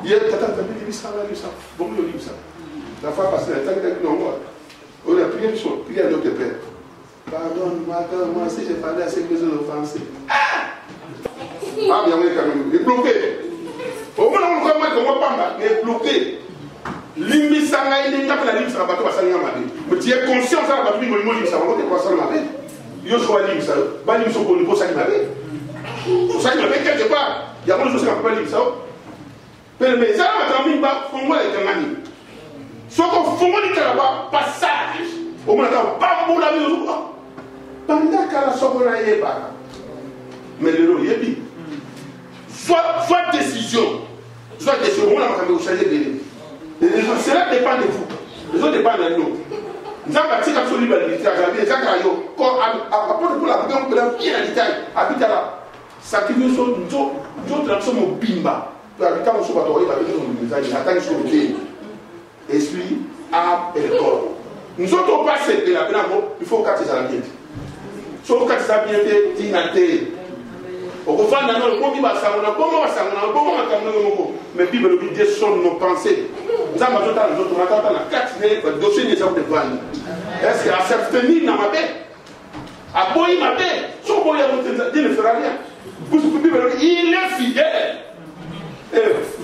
Il y a tata, bon, le livre ça. La fois passée, la tata, non, on a prié à notre Père. Pardonne-moi, si j'ai parlé à ces personnes offensées. Ah, bien, on est quand même bloqué. Au moins, on voit que moi, Pamba, il est bloqué. Limbi Sanga, il est la limbe, ça va pas passer à Mabé. Mais tu es conscient, ça va pas passer à Mabé, ça va pas passer à Mabé. Il y a un choix limbe, ça va limbe sur le niveau, ça va Mabé. Ça va Mabé quelque part. Il y a beaucoup de choses qui ne peuvent pas limbe, ça va. Mais ça va être un limbe, pour moi, il est un limbe. Soit qu'on fait un passage, au moins, on va pas pour la vie. Pendant qu'à la soirée, il n'y a pas. Mais le rôle, il y a bien. Soit décision. Soit décision. On a changé de vie. Cela dépend de vous. Les autres dépendent de nous. Nous avons bâti comme sur l'humanité. Nous avons bâti comme pour la vie, on peut la vie à l'Italie. Habite là. Sacrifice sur nous. Nous sommes au bimba. Nous habitons au Sobato. Nous attendons sur le pied. Esprit, âme et le corps. Nous autres, pas cette de la peine, il faut qu'à ça la tête. Sauf qu'à ça bien fait, il n'a été. Au refend dans le bon vivant, ça, on a bon moment, ça, on a bon moment, mais puis le budget sont nos pensées. Nous avons besoin de nous autres, on a 4 dossiers des hommes de vanne. Est-ce qu'à s'abstenir dans ma bête, à boyer ma bête, son boyer, il ne fera rien. Il est fidèle. Je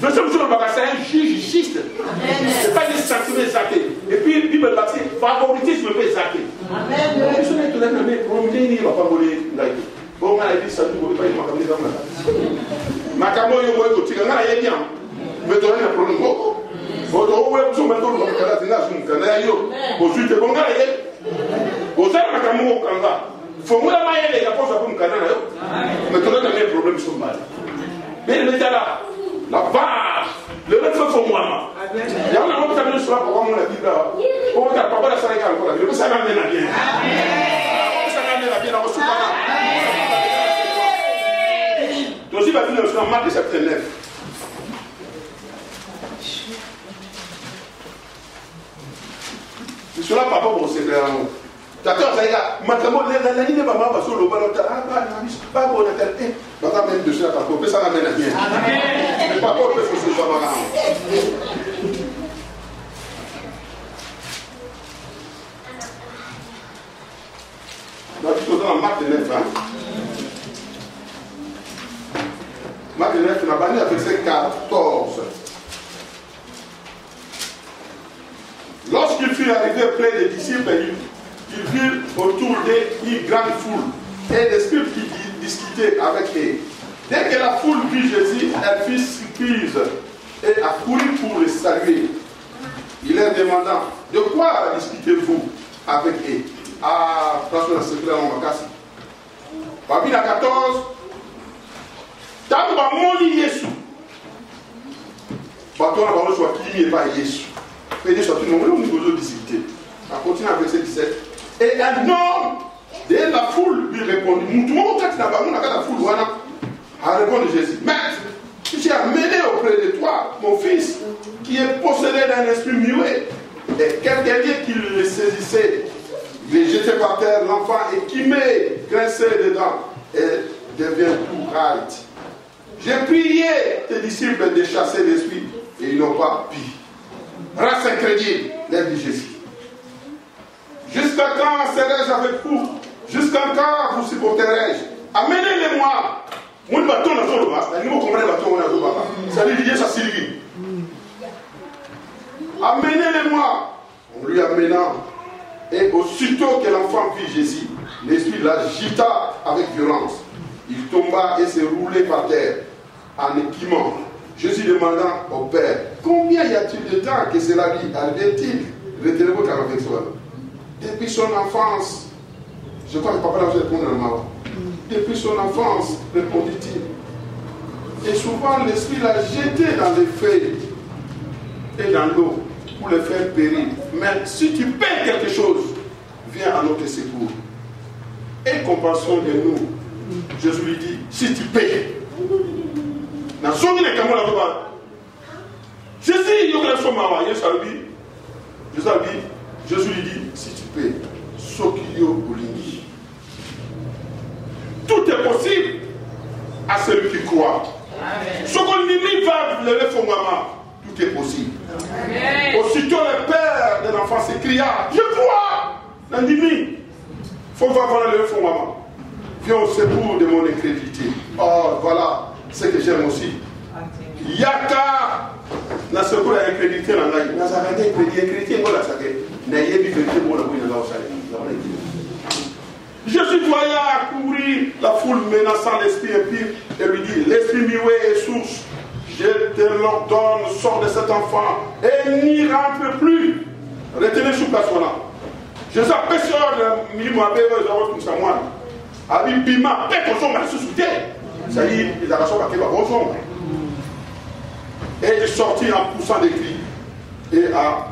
sais que c'est un juge juste. Ce n'est pas des sentiments exaltés. Et puis, la Bible dit favoritisme peut exalter. Amen. Je suis tout d'accord, mais pour me dire, il ne va pas voler. Bon, on a dit ça, tu ne peux pas y aller dans ma camo, il y a bien. Mais tu as un problème. Bon, on va vous mettre dans le canal, c'est là, je me connais. Bon, je suis bon, gars, vous avez ma camo au canal. Faut moi la maille, les gars, pour ça, pour me canal. Mais tu as un problème sur le mal. Mais le métal là. La vache, le maître faut moi. Il y a un homme qui a venu sur la parole, on a dit là. On va pas la salle encore. Le ça m'amène à bien. Ça m'amène à bien dans le soutien. Donc, si va venir sur la marque de chapitre 9. C'est sur la papa pour se faire un mot. D'accord, ça y est, maintenant, la ligne de maman va sur le ballon. Pas bon, on a tel. On va mettre dessus la papa, ça m'amène à bien. Mais pas pour le faire ce soit marrant. Donc, tu te donnes en Marc 9, hein? Marc 9, on a banni à verset 14. Lorsqu'il fut arrivé près des disciples, il vit autour d'eux une grande foule et des scribes qui discutaient avec eux. Dès que la foule vit Jésus, elle fut surprise et accourut pour le saluer. Il leur demanda, de quoi discutez-vous avec eux? Ah, franchement, c'est clair, on va casser. Babina 14. Tant que mon Jésus. Bateau, on va voir qui n'est pas Jésus. Et Dieu soit tout le monde, on nous discuter. On continue avec verset 17. Et un homme de la foule lui répondit, Moutou, quand tu n'as pas la foule, voilà. A répondu Jésus, Maître, j'ai amené auprès de toi mon fils qui est possédé d'un esprit muet. Et quelqu'un qui le saisissait, il est jeté par terre, l'enfant équimé, grincé dedans et devient tout raide. J'ai prié tes disciples de chasser l'esprit et ils n'ont pas pu. Race incrédible, leur dit Jésus. Jusqu'à quand serai-je avec vous? Jusqu'à quand vous supporterai-je? Amenez-les-moi. Mon bâton n'a pas le bas. Il faut comprendre le bâton n'a pas le bas. Ça dit Dieu, ça s'illume. Amenez-les-moi. On lui amenant. Et aussitôt que l'enfant vit Jésus, l'esprit l'agita avec violence. Il tomba et s'est roulé par terre en équimant. Jésus demanda au Père, combien y a-t-il de temps que cela lui arrive-t-il? Retenez-vous car avec soi. Depuis son enfance, je crois que papa l'a répondu à maman. Depuis son enfance, répondit-il. Et souvent l'esprit l'a jeté dans les feuilles et dans l'eau pour le faire périr. Mais si tu paies quelque chose, viens à notre secours. Et compassion de nous. Jésus lui dit, si tu paies. Jésus lui dit, si tu paies, tout est possible à celui qui croit. Ce qu'on limite va lever son maman. fois qu'on a le fond, maman. Viens au secours de mon incrédulité. Oh, voilà ce que j'aime aussi. Yaka, na secours à l'incrédulité, na zakate incrédulité, moi la sakate. Na yebi vérité, moi la bouille na osale. Je suis doyen à courir la foule menaçant l'esprit impie et lui dit, l'esprit muet et source, je te l'ordonne, sors de cet enfant et n'y rentre plus. Retenez sous place là. Je suis pêcheur de Mimoabé, je vais tout ça moi. Abi Bima, peut-être qu'on s'en sous terre. Ça y est, les arrachons à Kéba, bonjour. Et il sortit en poussant des cris et en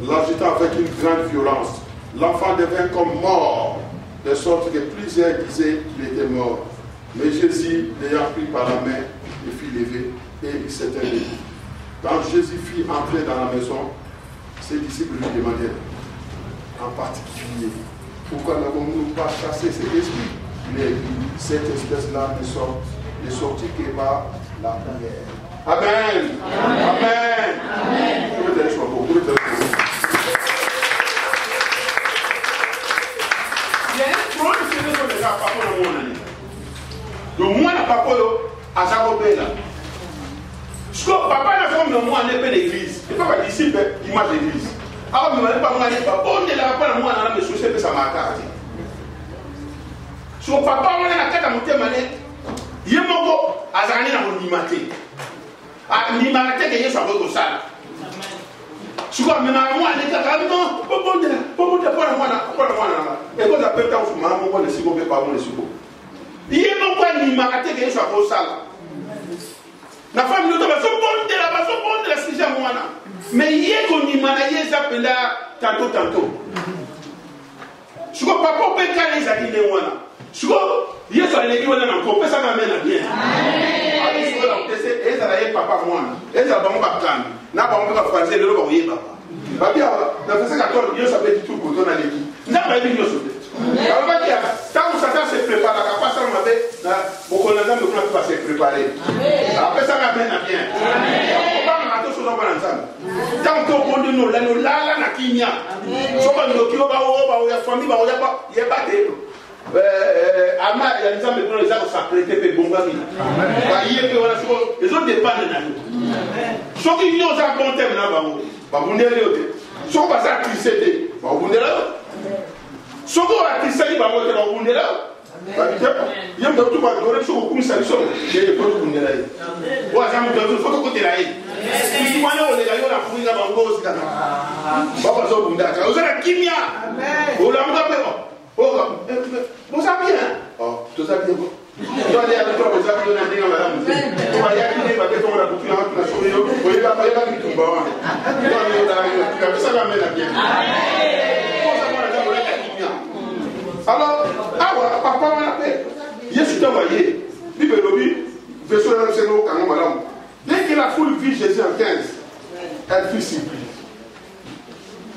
l'agitant avec une grande violence. L'enfant devint comme mort, de sorte que plusieurs disaient qu'il était mort. Mais Jésus, l'ayant pris par la main, le fit lever et il s'était levé. Quand Jésus fit entrer dans la maison, ses disciples lui demandèrent en particulier, pourquoi n'avons-nous pas chassé cet esprit? Mais cette espèce-là ne sortit que par la prière. Amen. Amen. Amen. Vous pouvez te laisser beaucoup. Il y a un problème qui est déjà pas pour le monde. Donc moi, je ne suis pas à Jacobé là. Parce que papa n'a pas de moi en épée d'église. Il ne faut pas disciple l'image d'église. Alors, je ne vais pas me dire, bon, il n'a pas de moi dans la maison, c'est que ça m'a accordé. So papa on a kata mutema ne yemoko azani na monimate a ni marate ke yeso ko sala suko mena mo ani kata no bobo de pour moi na e ko da peta o mama mo ne siko be pa mo ne siko yemoko ni marate ke yeso ko sala na famille to ba so bonde la si jamu wana mais yeko ni mana yesa penda tanto suko papa pe kana izaki ne wana suko yesu aleki wana na kopesa na mena bien amen suko la tese ezala ye papa mwana ezala bango bakami na bango ka français lelo ba yeba ba bia na fese ka to yesu apeti tout ko na leki na ba bi yesu pe alors ba dia tant ça se prépare ka pasa na be na boko na nzambe kuna pa se préparer après ça na mena bien amen ba na to so na bana nzambe tant to bondo no la na kinya so ba ndo kio ba o ya famille ba o ya ba ye ba de Ama ya nzambe pour les gens s'apprêter pe bonga mi. Ba yé pe wala so les autres dépendent na nous. So ki yo za bon thème na ba mo. Ba bundele yo te. So ba za trisete. Ba bundele. So ko la trisete ba mo te ba bundele. Ba bi te. Yem do tu ba do so ko kumisa so. Ye ko bundele. Wa za mo do so ko te la yi. Si wana o le ga yo la fuinga ba ngo si kana. Ba ba so bunda ka. O za kimia. Amen. O la mo ka pe ko. Vous savez bien? Oh, tu sais bien. Tu vas aller avec toi, vous savez bien, on va tu vas y aller, parce que tu vas boucler un peu de souris, vous voyez pas, il va tout le monde. Tu vas aller dans la vie, ça va mettre bien. Alors, papa, on a fait. Jésus t'a envoyé. Bible lobby, verset 1, c'est nous, quand madame. Dès que la foule vit Jésus en 15, elle fut simple.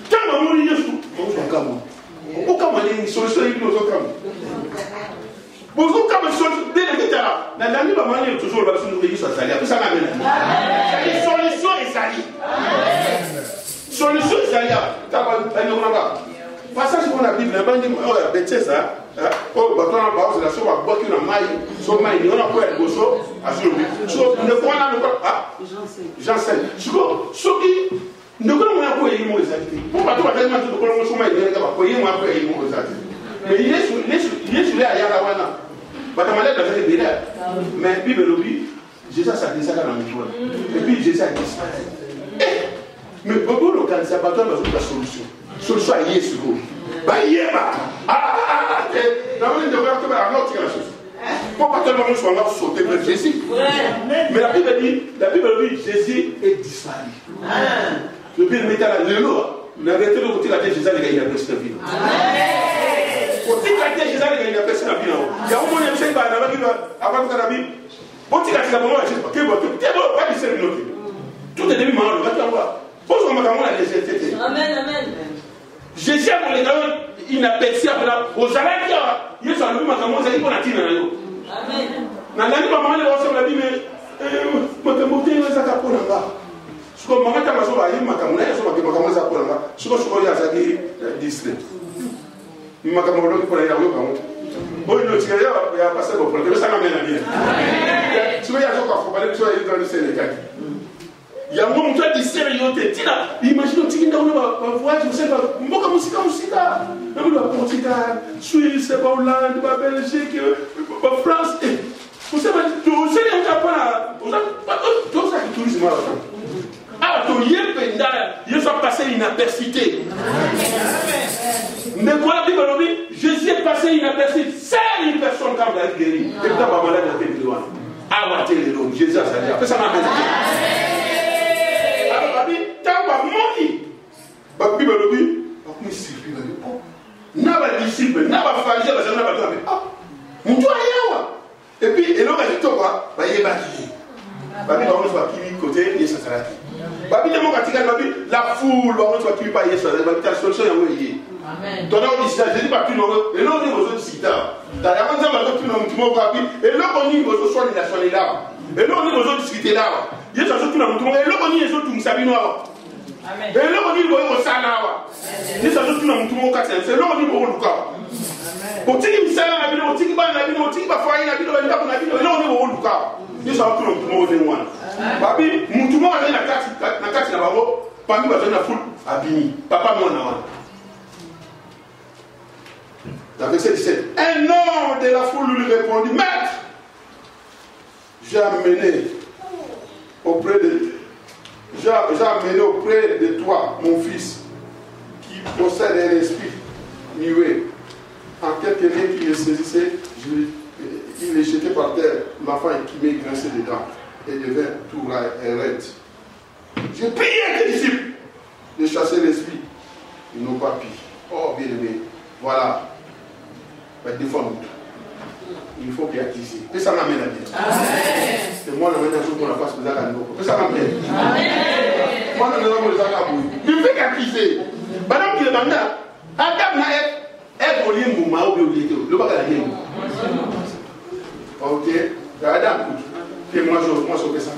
Quand on mourit, Jésus, on va comme o kama ni solution yi nous okam bozo kama solution de le kitala na nani ba mani toujours ba sunu yi so sali apesa na mena solution ezali solution ezali ta ba eno ngaba passage pour la Bible ba ndi o ya betesa o ba tona ba o la so ba boki na mai so mai ni ona ko e boso asuru so ne ko na no Jean 5 so ki ndokolo mwana ko yimo ezali pour pas tout ba tellement ndokolo mo soma ile ngaba ko yimo ko yimo ezali mais Yesu le ayaka wana batamale da fait bela mais Bible lobi Jésus ça dit ça dans le Coran et puis Jésus a dit ça mais beaucoup local ça ba tona ba solution à Yesu ko ba yeba dans le ndokolo to ba not la chose pour pas tellement mo soma sauter vers Jésus mais la Bible dit Jésus est disparu. Le pire mettait la lélo, la vérité de côté de la tête, Jésus a gagné la personne vie. Côté de la tête, Jésus a gagné la personne vie. Il y a un moment où il y a un moment avant que la vie, côté de la tête, pas de servir tout est début maintenant, va voir. Pose-moi ma la légèreté. Amen, amen. Jésus a mon égal, il n'a pas de servir aux arrêts. Il y a un moment où il y a un tina. Amen. Dans la vie, maman, elle va la vie, mais je monter les acapes là-bas. Suko mama kama so ba yi makamuna ya so ba makamuna za ko nga suko ya za di district makamuna ko ya yo ba Bon, il y a passé au problème, ça m'amène à bien. Tu vois, il y a des gens qui parler, tu vois, dans le Sénégal. Il y a un moment où tu as dit sérieux, imagine, tu as un voyage, tu sais, beaucoup de musique, Suisse, Hollande, Belgique, France. Vous savez, tu sais, on n'a pas le tourisme. Ah, tu y es passé inaperçu. Mais quoi, Jésus est passé inaperçu. C'est une personne qui a guéri. Et puis, tu as malade à tes doigts. Ah, tu es Jésus a dit. Après, ça m'a fait. Alors, tu as menti. Tu as dit, n'a pas disciple, n'a pas fragile, n'a pas trouvé. Ah, mon Dieu, et puis, et l'homme a dit, toi, il est bâti. Babi, on va qui côté, il est sacerdote. Babi, la foule, on va qui pas, il est sacerdote. Babi, ta solution, il est. Amen. Ton nom dit, je dis pas plus nombreux, et l'on dit aux autres citeurs. Dans la bande, on va plus nombreux, et l'on dit aux autres soins de la soirée là. Et l'on dit aux autres discuter là. Il y a des autres, et l'on dit aux autres, tout le noir. Et l'on dit aux salaires. Il y a des autres, tout le monde, c'est l'on dit aux Lucas. Au tigre, ça, au tigre, au tigre, foyer, au tigre, l'on dit aux Lucas. Il y a tout le monde de moi. Papi, mon tout le monde a la carte là-bas. Papi, va donner la foule à Bini. Papa, moi, non. Dans verset 17. Un homme de la foule lui répondit, Maître, j'ai amené auprès de toi mon fils qui possède un esprit muet. En quelques liens qui le saisissait, il est jeté par terre. L'enfant qui m'est grincé dedans et devint tout raide. J'ai prié à tes disciples de chasser l'esprit. Ils n'ont pas pu. Oh, bien aimé, voilà. Défendre. Il faut qu'il y ait ici. Et ça m'amène à bien. C'est moi, la manière dont on a pas ce que ça ça m'amène. Moi, la manière dont on a pas il fait qu'acquiser. Madame qui est dans là, Adam n'a est au lieu mouma ou bien le bac à la gueule. Ok. Adam, et moi, je fais ça.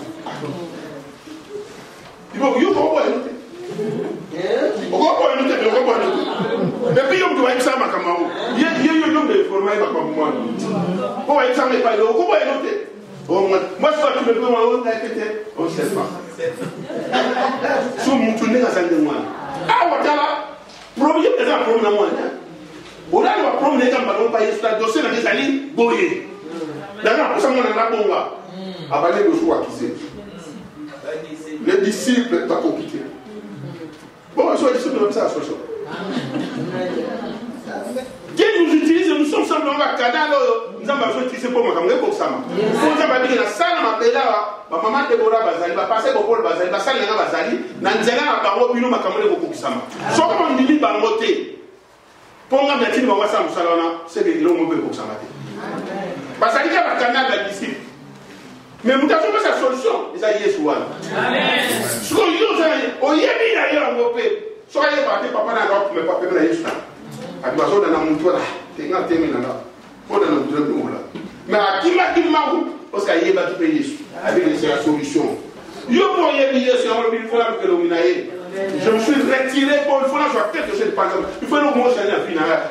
Il faut que vous compreniez. Et puis, on doit être ça, ma camarade. Il y a un nombre de formats, ma camarade. On va être ça, mais pas le comment est noté. Moi, je suis on ne sait pas. Si on me tourne dans un de moi. Ah, voilà. Premier exemple, problème à moi. On a le problème quand on va payer sur dossier dans les années, boyer. D'accord, pour ça, on a la bombe. À parler de choix qui c'est. Les disciples, c'est pas compliqué. Bon, je suis disciple comme ça, Dieu nous utilise, nous sommes simplement à Canada, nous avons besoin d'utiliser pour moi, comme ça. Nous avons dit que la salle m'a appelé là, ma maman Déborah Bazali, ma passé pour Paul Bazali, ma salle n'a Bazali, Nanzela a parlé, nous m'a camarade beaucoup ça. Soit comme on dit, par moté. Pour moi, bien-être, on va ça, c'est que l'on m'a beaucoup ça. Parce qu'il y a un Canada la disciple. Mais nous avons sa solution, ils ont Yesu. Amen. Ce qu'on dit, on y est mis d'ailleurs en Europé. Soyez partis, papa n'a pas pu me pas faire Yesu. À la maison, dans la monture, t'es dans tes mains là. On a notre drôle là. Mais à qui m'a dit Marou, parce qu'il y a pas tout Yesu. Avec la solution. Yo pour y aller, c'est un peu pour la que l'on je me suis retiré pour le fond, je vais quelque chose de par exemple. Il faut que moi je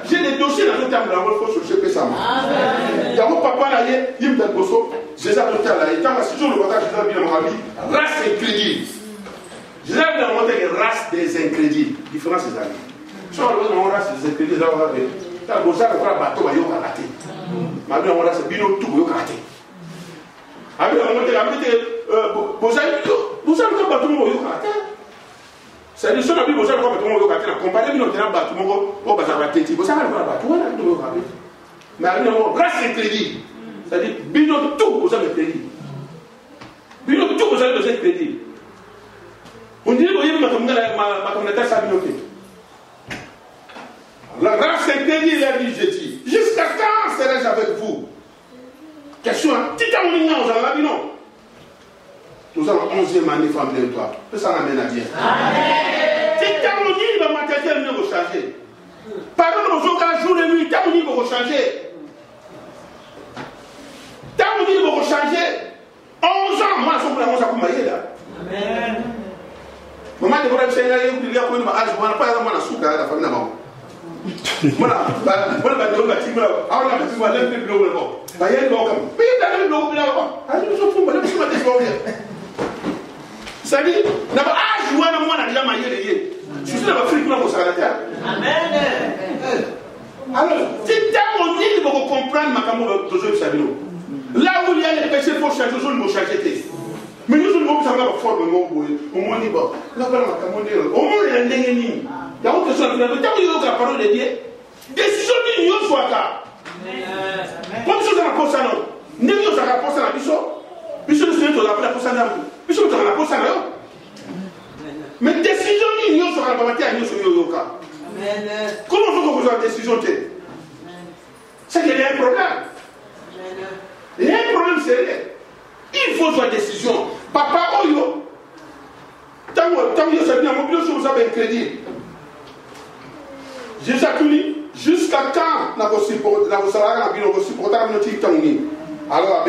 j'ai des dossiers dans le terme de la vol, il faut chercher ça. Il y a mon papa là, il me donne bosso, j'ai ça tout à l'heure. Il y a toujours le bagage de la vie, race incrédible. Je vais vous montrer les races des incrédibles. Différence des amis. Si on a une race des incrédibles, là on va ver. Quand vous avez un bateau, il y a un raté. Mais on a un bino tout, il y a un raté. Avec on va montrer, vous avez un bateau, il y a un raté. C'est une chose à dire, vous avez un bateau, il y a un raté. Comparé à un bateau, il y a un raté. Vous avez un bateau, il y a un raté. Mais avec une race incrédible. C'est-à-dire, bino tout, vous avez crédible. Bino tout, vous avez besoin de crédible. On dit que ma communauté s'habille. La grâce incrédible a dit, je dis, jusqu'à quand serai-je avec vous? Question, petit amour, on a dit non. Nous avons 11e année, femme de toi. Ça m'amène à bien. Petit amour, il va matériel mieux recharger. Pardon, nous avons jour et nuit, tant on va recharger. Tant on va recharger. 11 ans, moi, je suis pour ça pour mailler là. Amen. Maman de Borel Seigneur, il y a un âge, on n'a pas la souka à la famille d'abord. Voilà, voilà, on va dire, ah, on a dit, voilà, le bleu, bah, il y a le bleu, mais il y a le bleu, ah, nous sommes pas, nous sommes pas. Ça dit, d'abord, ah, je vois le monde à la maille, je suis dans la fric, nous avons ça à la terre. Amen. Alors, c'est tellement nul pour comprendre ma caméra de Joseph Sabino. Là où il y a les péchés, il faut changer, il faut changer. Mais nous sommes pas forme, au moins, là, ma caméra, au moins, il y a un déni. Il y a autre chose, il y a la parole de Dieu. Décision d'une union soit là. Comme si on a posé ça, non. Nous avons posé ça, Biso de Seigneur, la posé ça, Biso de la posé ça, mais décision d'une union sera la bataille à nous sur Yoyoka. Comment faut que vous ayez décision? C'est qu'il y a un problème. Il y a un problème sérieux. Il faut une décision. Papa, Oyo. Tant que vous savez, vous avez un crédit. Jésus a dit, jusqu'à quand vous avez supporté notre temps? Alors,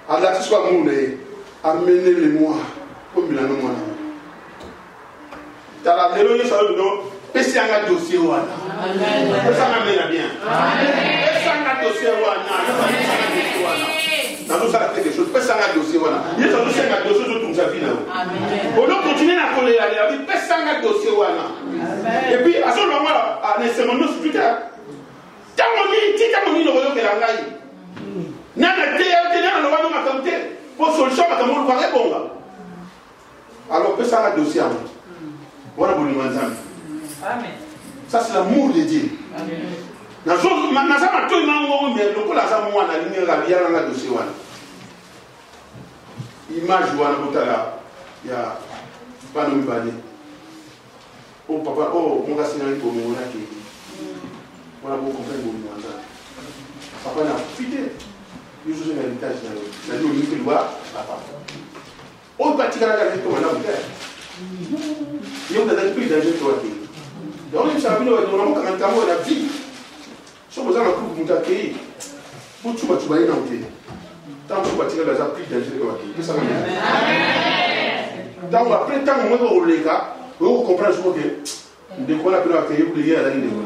à la soit moulée, amenez-les-moi au Milano. Dans la mélodie, ça veut dire, c'est un dossier. C'est ça m'amène bien. C'est un dossier. Dans tout ça, quelque chose. C'est un dossier. Il y a un dossier de toute sa vie. On doit continuer à coller la vie. C'est un dossier. Et puis, à ce moment-là, c'est mon nom sur Twitter. Quand on dit, le royaume de la Ngaï. Nana Théa, on va nous raconter. Pour ce champ, on va répondre. Alors, c'est un dossier. Voilà pour nous. Ça, c'est l'amour de Dieu. Dans ce moment, image il y a pas de balai. Oh papa, oh mon gars c'est un peu mon gars qui voilà pour comprendre mon gars. Papa n'a fidèle. Il joue un héritage là. La vie au niveau doit papa. Oh parti quand la vie comme là mon père. Il y a des plus dangereux toi qui. Donc il s'appelle normalement quand on a la vie. Si on a un coup de moutarde, pour tout tu vas y entrer. Tant que tu vas tirer les appuis dangereux que ça va bien. Tant après tant que on les gars, on comprend ce que de quoi la peine accueillir pour les à la ligne de mon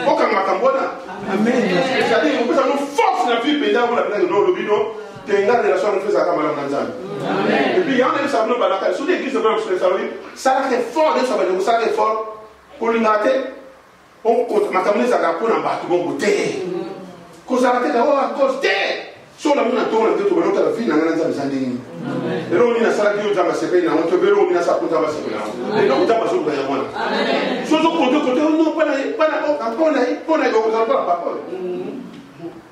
quand ma cambona. Amen. C'est-à-dire qu'on peut avoir force la vie pédale pour la plaine de nos lobino. T'es une relation de faire ça comme la Nanzane. Et puis il y a un sablon dans la caille. Sur l'église de Blanc sur les salons, ça a fait fort, ça a fait fort pour l'unité. On compte ma caméra ça pour un bâtiment côté. Quand ça a été d'abord à côté. Sur la moune à tourner de tout le monde, la vie n'a rien à dire. Et là on est dans la salle qui est dans la CPI, on te verra, on est dans sa compte à la CPI. Et là on est dans la salle qui est dans la CPI. Sur le côté, non, pas la parole.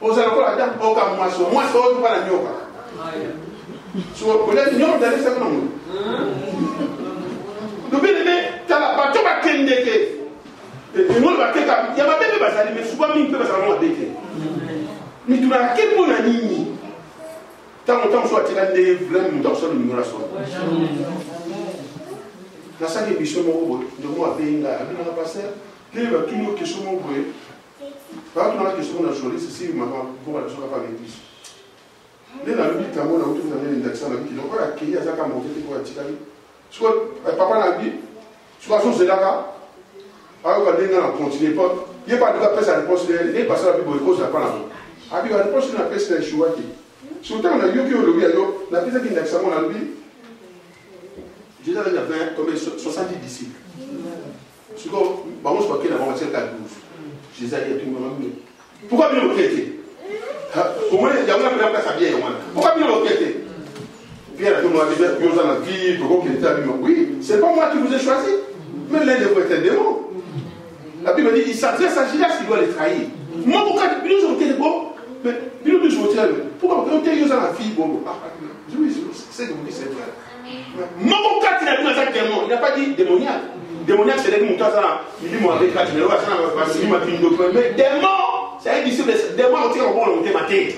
On s'en va là, on va moi, c'est autre pas la nyoka. Sur le côté, nyoka d'aller ça comme nous. Bien aimé, tu as la bateau à Kendeke. Et moi, il y a ma bébé basali, mais souvent, il peut basali à Beke. Mais tu n'as qu'un bon ami. Tant que soit il a des vraiment dans son immigration. La salle est bichon, de moi, il y a un pasteur, qui est une question. Par contre, la question de la journée, c'est si maman, pour la soirée avec lui. Là, le but, on a autour de l'index, on a dit qu'il a accueilli à Zaka monter pour la Ticali. Soit papa n'a dit, soit son Zedaka, alors qu'on a continué pas. Il n'y a pas de cas, ça réponse, il n'est pas ça la Bible, il pose la parole. Abi la réponse na pesa shuwaki. Surtout on a yo ki o lobi ayo, la pesa qui index on a lobi. Jésus avait 20 comme 70 disciples. Ce que bon je crois qu'il a vraiment c'est 12. Jésus a dit tout le monde. Pourquoi bien le traiter? Au moins il y a une place à bien au moins. Pourquoi bien le traiter? Pierre tout le monde avait bien dans la vie, pourquoi qu'il était avec moi? Oui, c'est pas moi qui vous ai choisi. Mais l'un de vous est un démon. La Bible dit il s'adresse à Judas qui doit les trahir. Moi pourquoi nous on était bon? Mais nous nous jouons pourquoi on était dans la vie bon? Oui, c'est comme c'est vrai. Moi pourquoi il a dit dans un démon? Il n'a pas dit démoniaque. Démoniaque c'est des moutons ça. Il dit moi avec la génération ça m'a pris une mais démon c'est un disciple démon on tire bon on était maté.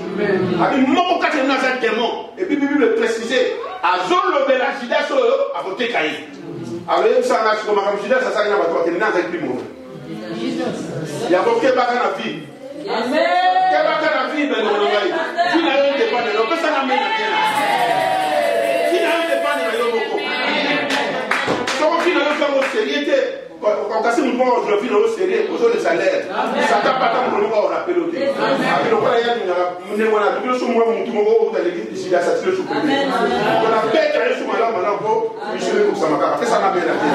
Avec moi pourquoi il est dans un démon? Et puis Bible préciser à zone de la Judas à voter cahier. Alors ça marche comme Judas ça s'arrête à toi qui est dans un plus mauvais. Il y a beaucoup de bagages dans la vie. Amen. Quel bagages dans la vie, mais non, qui n'a rien de pas de l'eau, ça n'a rien de bien. Qui n'a rien de pas de l'eau, beaucoup. Quand on finit dans le sérieux, quand on kasi mutu moko ozolofi na oserie ozole salaire sata pata moto moko orapele ote ape lokola ya ndenge wana toki loso mwa mutu moko otaleki isili asatile so pele kona beta yesu malamu malamu po misele kokosama kaka pesanga mena te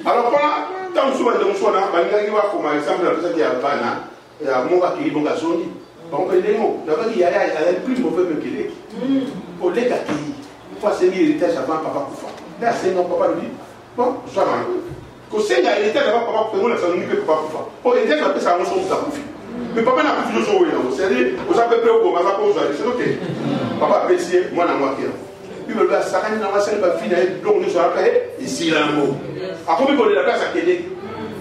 alors mpona ntango mosusu bandeko mosusu wana balingaki bakoma exemple apesaki ya bana ya moko akei bongo azondi bango ndenge moko nabaki yaya azali plus mauvais mekeleki oleka kei po asengi héritage avant papa kufa nde asenga papa lobi bon zwana kosenga héritage avant papa kufa ngona sanongi mpe papa kufa po héritage bapesa yango so moto akufi mais papa nakufi nyonso oyo yango c'est-à-dire oza mpe mpe okoma aza mpe ozwa c'est ok papa apesi ye mwana yango akela puis balobi asakani nango asali bafi na ye biloko nyonso aka ye esila yango akomi kolela place akendeki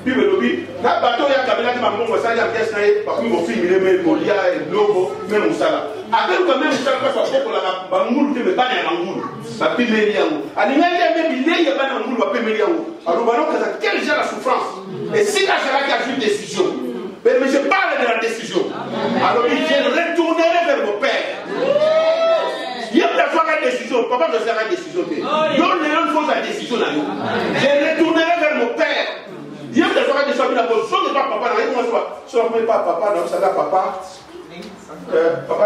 puis balobi na bato oyo akabelaki bambongo asali ampiase na ye bakomi kofimile me kolia eloko me mosala akeluka me mosala place bakokolaka bangulu te me bana ya bangulu bapimeli yango alingaki ya me bilei ya bana ya bangulu bapemeli yango aloba nokaza quel genre la souffrance et si azalaki azwi décision mais je parle de la décision alors je retournerai vers mon père il y a une décision papa ne sera décision te yo lelo faut la décision na yo je retournerai vers mon père il y a une décision na position de papa na yo soit pas papa na ça papa papa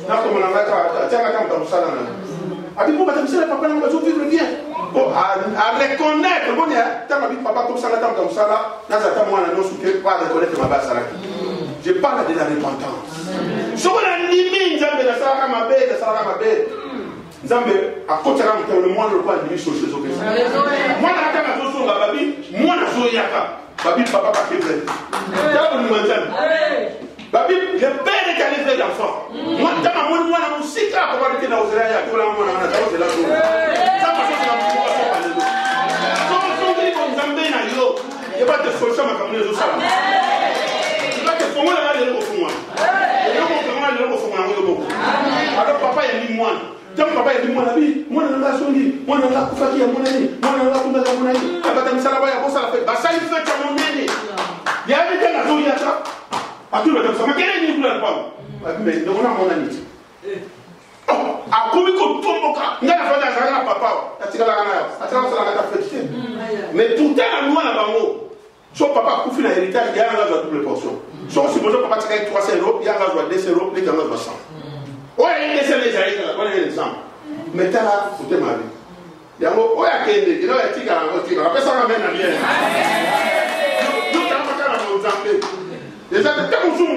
na comme na ngaka tianga kama tamsala na abi pour tamsala papa na bazo vivre bien oh à reconnaître bon ya tama bi papa comme ça na tamsala na za tamwana no suke pas reconnaître ma base là je parle de la repentance so na nimi nzambe na sala mabe nzambe akotaka mutelo mwana lokwa ndimi soshe zo pesa mwana ataka zo nga babi mwana zo yaka babi papa ba kebre tabo ni manzana babi le père qui a livré l'enfant moi tama mwana musika papa de na ozela ya kola mwana na tabo de la zo tama so na mwana so ngiri ko nzambe na yo yeba te solution makamune zo sala fongo la bale ko fongo alors papa ya ni mwana tant papa ya ni mwana bi mwana nga sondi mwana nga kufaki ya mwana ni mwana nga kumba mwana ni abata misala ba ya bosa la fe basali fe ta monene ya ni tena zo ya ta atu ba ta makene ni kula pa mais donc on a mwana ni akomi ko tomboka ngana fata zanga papa atikala kana ya atikala sala ngata fete mais tout est en mwana bango so papa kufi na héritage ya nga za double portion so supposé papa tika 300 euros ya nga za 200 euros les gars za 100 oya ine sele za ika kwa nini exemple metala kote mari yango oya kende ino ya tika na tika apesa na mena bien yo tama kana mo zambe déjà te tamu sumu